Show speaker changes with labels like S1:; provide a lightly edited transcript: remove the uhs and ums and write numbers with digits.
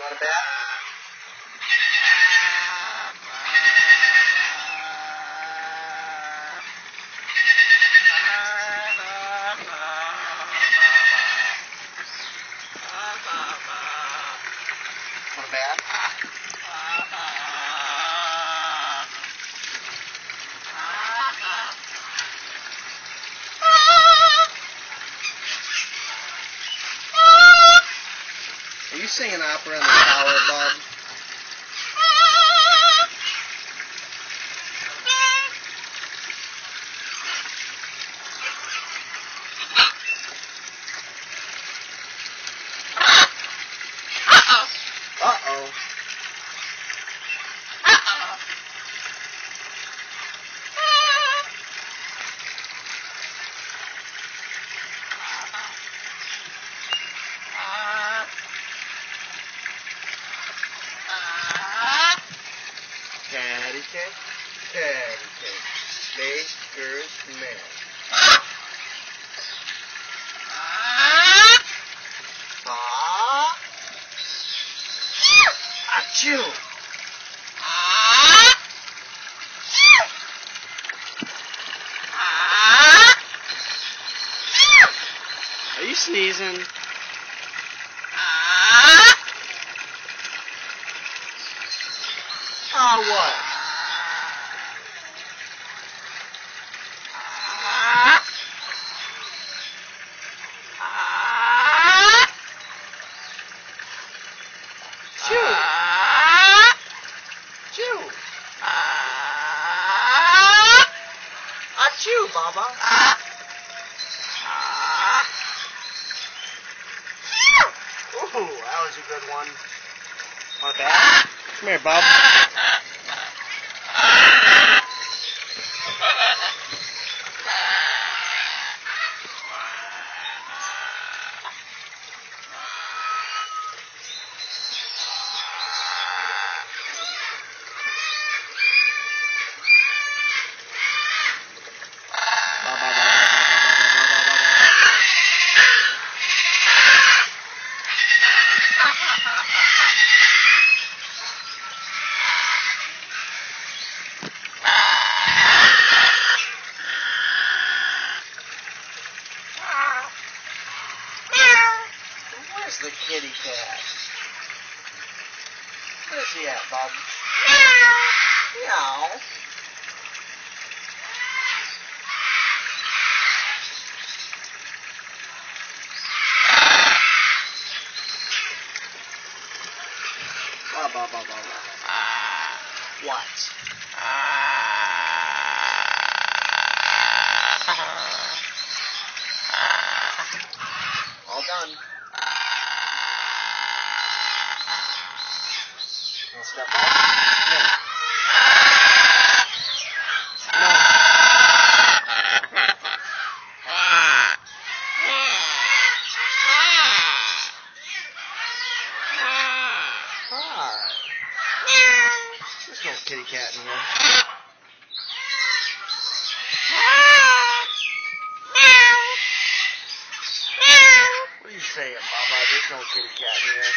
S1: You want a bat? Want a bat? Are you singing opera in the tower, Bub? Uh-oh. Catty cat, catty cat, baker's man. Achoo! Are you sneezing? What? Chew! Chew! Achoo, Baba! Ooh, that was a good one. Want a bat? Come here, Bob. Where's the kitty cat? Where's he at, Bob? Meow. What? All done. Want to step back? No. There's no kitty cat in here. What are you saying, Mama? There's no kitty cat in here.